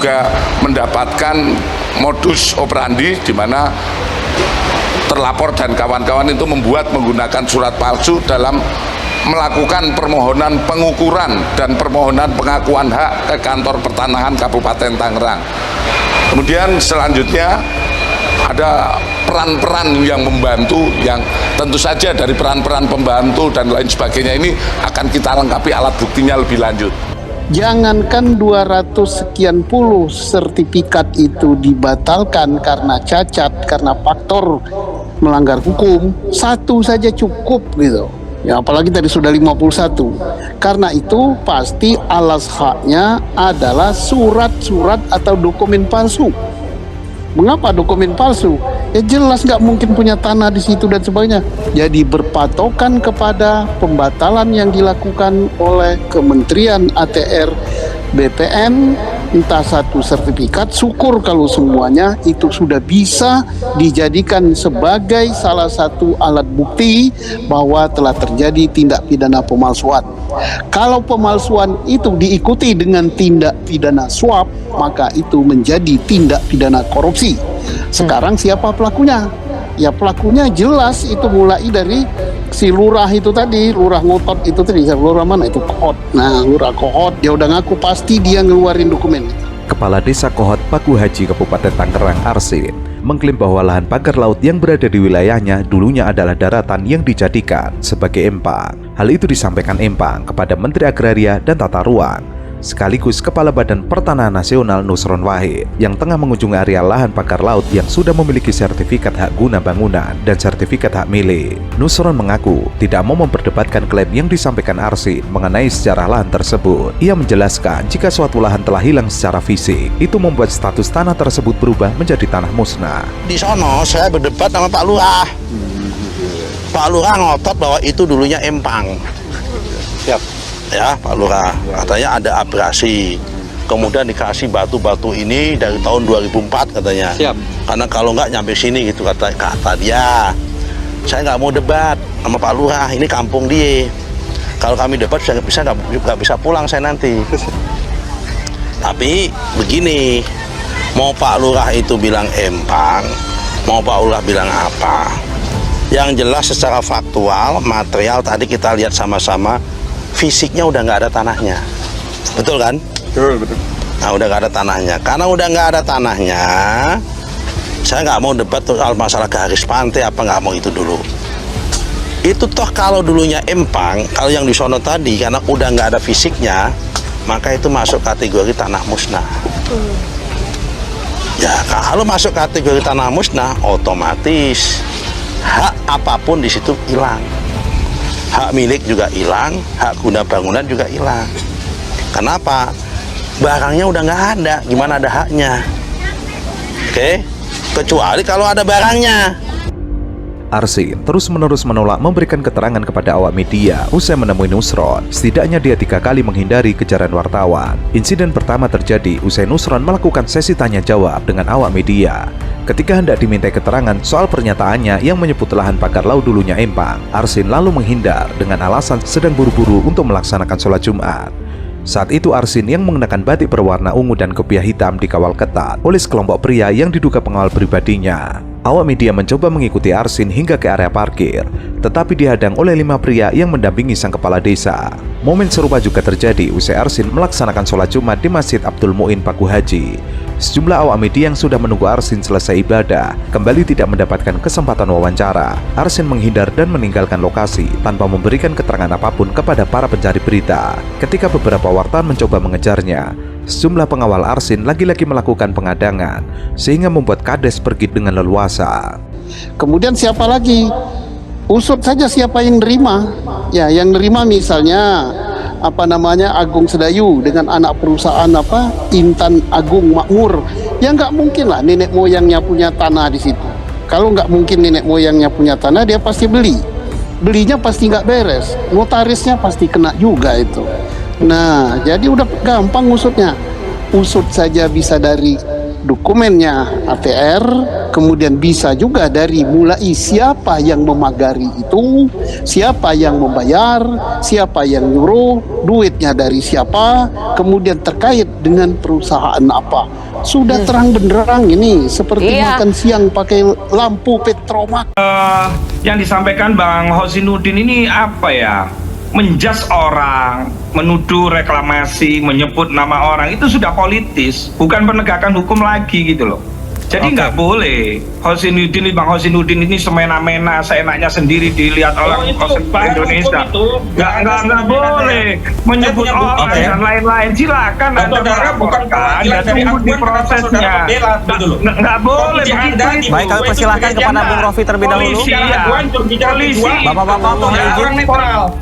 juga mendapatkan modus operandi di mana terlapor dan kawan-kawan itu menggunakan surat palsu dalam melakukan permohonan pengukuran dan permohonan pengakuan hak ke kantor pertanahan Kabupaten Tangerang. Kemudian selanjutnya ada peran-peran yang membantu, yang tentu saja dari peran-peran pembantu dan lain sebagainya ini akan kita lengkapi alat buktinya lebih lanjut. Jangankan 200 sekian puluh sertifikat itu dibatalkan karena cacat, karena faktor melanggar hukum, satu saja cukup gitu. Ya, apalagi tadi sudah 51. Karena itu pasti alas haknya adalah surat-surat atau dokumen palsu. Mengapa dokumen palsu? Ya jelas nggak mungkin punya tanah di situ dan sebagainya. Jadi berpatokan kepada pembatalan yang dilakukan oleh Kementerian ATR BPN, entah satu sertifikat, syukur kalau semuanya itu sudah bisa dijadikan sebagai salah satu alat bukti bahwa telah terjadi tindak pidana pemalsuan. Kalau pemalsuan itu diikuti dengan tindak pidana suap, maka itu menjadi tindak pidana korupsi. Sekarang siapa pelakunya? Ya pelakunya jelas itu mulai dari si lurah itu tadi, lurah ngotot itu tadi, lurah mana itu Kohot. Nah, lurah Kohot dia udah ngaku pasti dia ngeluarin dokumen. Kepala Desa Kohot Paku Haji Kabupaten Tangerang Arsin mengklaim bahwa lahan pagar laut yang berada di wilayahnya dulunya adalah daratan yang dijadikan sebagai empang. Hal itu disampaikan Empang kepada Menteri Agraria dan Tata Ruang sekaligus Kepala Badan Pertanahan Nasional Nusron Wahid yang tengah mengunjungi area lahan pagar laut yang sudah memiliki sertifikat hak guna bangunan dan sertifikat hak milik. Nusron mengaku tidak mau memperdebatkan klaim yang disampaikan Arsin mengenai sejarah lahan tersebut. Ia menjelaskan jika suatu lahan telah hilang secara fisik, itu membuat status tanah tersebut berubah menjadi tanah musnah. Di sono saya berdebat sama Pak Lurah. Pak Lurah ngotot bahwa itu dulunya empang. Siap. Ya, Pak Lurah katanya ada abrasi, kemudian dikasih batu-batu ini dari tahun 2004 katanya. Siap. Karena kalau nggak nyampe sini gitu kata dia. Saya nggak mau debat sama Pak Lurah, ini kampung dia. Kalau kami debat saya nggak bisa pulang saya nanti. Tapi begini, mau Pak Lurah itu bilang empang, mau Pak Lurah bilang apa, yang jelas secara faktual material tadi kita lihat sama-sama, fisiknya udah nggak ada tanahnya, betul kan? Betul. Nah udah nggak ada tanahnya, karena udah nggak ada tanahnya, saya nggak mau debat soal masalah garis pantai apa nggak mau itu dulu. Itu toh kalau dulunya empang, kalau yang di sono tadi karena udah nggak ada fisiknya, maka itu masuk kategori tanah musnah. Ya kalau masuk kategori tanah musnah, otomatis hak apapun di situ hilang. Hak milik juga hilang, hak guna bangunan juga hilang. Kenapa? Barangnya udah nggak ada, gimana ada haknya? Oke? Kecuali kalau ada barangnya. Arsin terus-menerus menolak memberikan keterangan kepada awak media usai menemui Nusron. Setidaknya dia 3 kali menghindari kejaran wartawan. Insiden pertama terjadi usai Nusron melakukan sesi tanya jawab dengan awak media. Ketika hendak dimintai keterangan soal pernyataannya yang menyebut lahan pagar laut dulunya empang, Arsin lalu menghindar dengan alasan sedang buru-buru untuk melaksanakan sholat Jumat. Saat itu Arsin yang mengenakan batik berwarna ungu dan kopiah hitam dikawal ketat oleh sekelompok pria yang diduga pengawal pribadinya. Awak media mencoba mengikuti Arsin hingga ke area parkir, tetapi dihadang oleh 5 pria yang mendampingi sang kepala desa. Momen serupa juga terjadi usai Arsin melaksanakan sholat Jumat di Masjid Abdul Muin Paku Haji. Sejumlah awak media yang sudah menunggu Arsin selesai ibadah kembali tidak mendapatkan kesempatan wawancara. Arsin menghindar dan meninggalkan lokasi tanpa memberikan keterangan apapun kepada para pencari berita. Ketika beberapa wartawan mencoba mengejarnya, sejumlah pengawal Arsin lagi-lagi melakukan pengadangan sehingga membuat kades pergi dengan leluasa. Kemudian siapa lagi? Usut saja siapa yang nerima. Ya, yang nerima misalnya Agung Sedayu dengan anak perusahaan Intan Agung Makmur. Ya nggak mungkin lah nenek moyangnya punya tanah di situ. Kalau nggak mungkin nenek moyangnya punya tanah, dia pasti beli. Belinya pasti nggak beres, notarisnya pasti kena juga itu. Nah, jadi udah gampang usutnya. Usut saja bisa dari dokumennya ATR, kemudian bisa juga dari mulai siapa yang memagari itu, siapa yang membayar, siapa yang nyuruh, duitnya dari siapa, kemudian terkait dengan perusahaan apa. Sudah terang benderang ini, seperti makan siang pakai lampu petromak. Yang disampaikan Bang Hosinuddin ini apa ya? Menjas orang, menuduh reklamasi, menyebut nama orang, itu sudah politis, bukan penegakan hukum lagi gitu loh. Jadi nggak boleh Bang Hosinuddin ini semena-mena, seenaknya sendiri dilihat oleh Indonesia. Nggak boleh menyebut orang dan lain-lain. Silakan Anda melaporkan dan tunggu di prosesnya. Nggak boleh begitu. Baik, kami persilahkan kepada Bung Rofi terlebih dahulu. Polisi. Bapak-bapak mohon izin.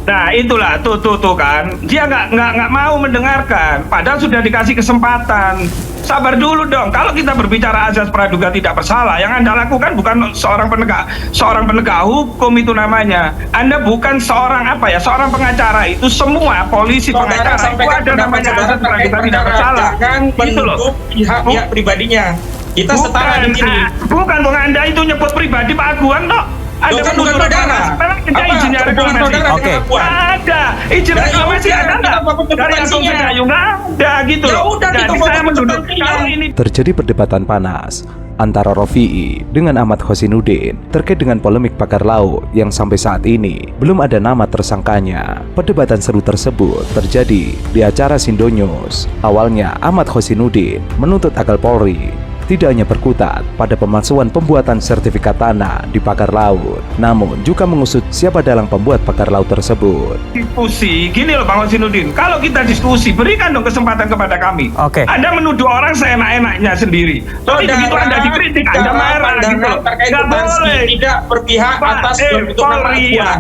Nah itulah tuh kan, dia nggak mau mendengarkan. Padahal sudah dikasih kesempatan. Sabar dulu dong. Kalau kita berbicara azas praduga tidak bersalah, yang Anda lakukan bukan seorang penegak hukum itu namanya. Anda bukan seorang pengacara. Itu semua polisi pengacara itu ada namanya azas praduga tidak bersalah. Gitu loh. Pihak pribadinya. Kita setara di sini. Bukan Bung, Anda itu nyebut pribadi Pak Aguan toh. Ada bukan saudara. Ada izinnya reklamasi. Oke. Ada izin reklamasi, ada nggak? Dari Agung Sedayu nggak ada gitu loh. Jadi saya menuduh kalau ini. Terjadi perdebatan panas antara Rofi'i dengan Ahmad Hosinuddin terkait dengan polemik pagar laut yang sampai saat ini belum ada nama tersangkanya. Perdebatan seru tersebut terjadi di acara Sindo News. Awalnya Ahmad Hosinuddin menuntut agar Polri tidak hanya berkutat pada pemalsuan pembuatan sertifikat tanah di pagar laut, namun juga mengusut siapa dalang pembuat pagar laut tersebut. Diskusi, gini loh Bang Hosinuddin, kalau kita diskusi, berikan dong kesempatan kepada kami. Oke. Anda menuduh orang seenak-enaknya sendiri. Tapi begitu Anda dikritik, Anda marah gitu loh. Nggak boleh. Tidak berpihak atas bentukan acuan.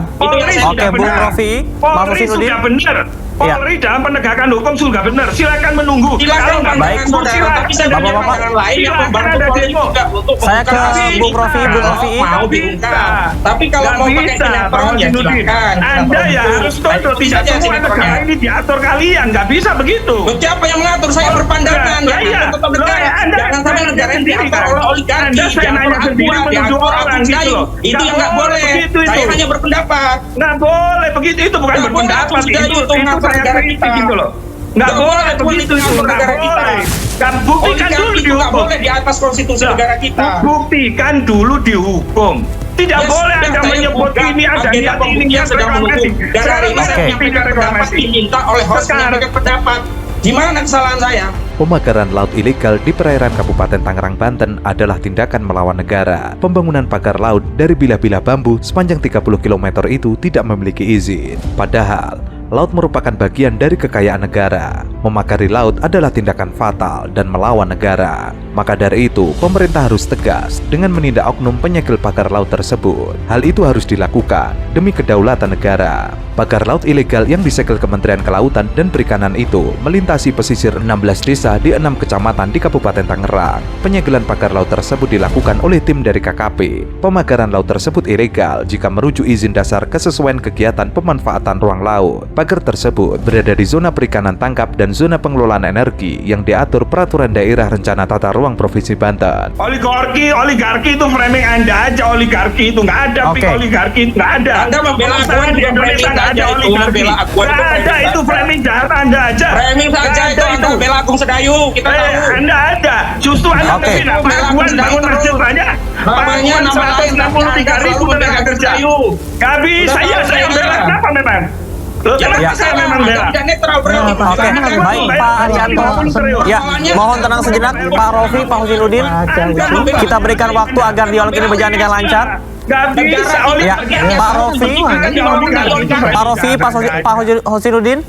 Oke, Bung Rofi, Bang Polri Hosinuddin. sudah benar. Polri dalam penegakan hukum sudah benar. Silakan menunggu. Silakan Baik. tapi saya Bapak-bapak lain yang membantu Polri juga untuk Saya ke Bung Rofi, mau diungkap. Tapi kalau mau pakai sinetron ya silakan. Anda ya harus tuntut, tidak semua negara ini diatur kalian, nggak bisa begitu. Siapa yang mengatur? Saya berpandangan Iya. tetap negara. Jangan sampai negara yang diatur oleh oligarki, diatur acuan, diatur Agung Sedayu. Itu yang nggak boleh. Saya hanya berpendapat. Nggak boleh begitu, itu bukan berpendapat, itu saya kritik gitu loh. Nggak boleh begitu, itu nggak boleh. Dan buktikan dulu di nggak hukum. boleh di atas konstitusi negara kita. Buktikan dulu di hukum. Tidak boleh Anda menyebut ini ada niat ini yang sedang menunggu. Dan hari ini saya menyampaikan pendapat diminta oleh host menyampaikan pendapat. Di mana kesalahan saya? Pemagaran laut ilegal di perairan Kabupaten Tangerang, Banten adalah tindakan melawan negara. Pembangunan pagar laut dari bilah-bilah bambu sepanjang 30 km itu tidak memiliki izin. Padahal laut merupakan bagian dari kekayaan negara. Memagari laut adalah tindakan fatal dan melawan negara. Maka dari itu, pemerintah harus tegas dengan menindak oknum penyegel pagar laut tersebut. Hal itu harus dilakukan demi kedaulatan negara. Pagar laut ilegal yang disegel Kementerian Kelautan dan Perikanan itu melintasi pesisir 16 desa di 6 kecamatan di Kabupaten Tangerang. Penyegelan pagar laut tersebut dilakukan oleh tim dari KKP. Pemagaran laut tersebut ilegal jika merujuk izin dasar kesesuaian kegiatan pemanfaatan ruang laut. Pagar tersebut berada di zona perikanan tangkap dan zona pengelolaan energi yang diatur Peraturan Daerah Rencana Tata Ruang Provinsi Banten. Oligarki itu framing Anda aja, oligarki itu nggak ada, oligarki itu nggak ada. Anda membela Aguan di Indonesia nggak ada oligarki. Nggak ada, itu framing jahat Anda aja. Framing saja itu Anda bela Agung Sedayu, kita tahu. Anda ada, justru Anda mungkin Pak Aguan bangun masjid banyak. Namanya nama lain 63.000 tenaga kerja. Nggak bisa, ya saya bela kenapa memang? Saya memang bela. Oke, baik Pak Arianto. Ya, mohon tenang sejenak Pak Rofi, Pak Hosinuddin. Kita berikan waktu agar dialog ini berjalan dengan lancar. Nggak bisa. Ya, Pak Rofi, Pak Hosinuddin.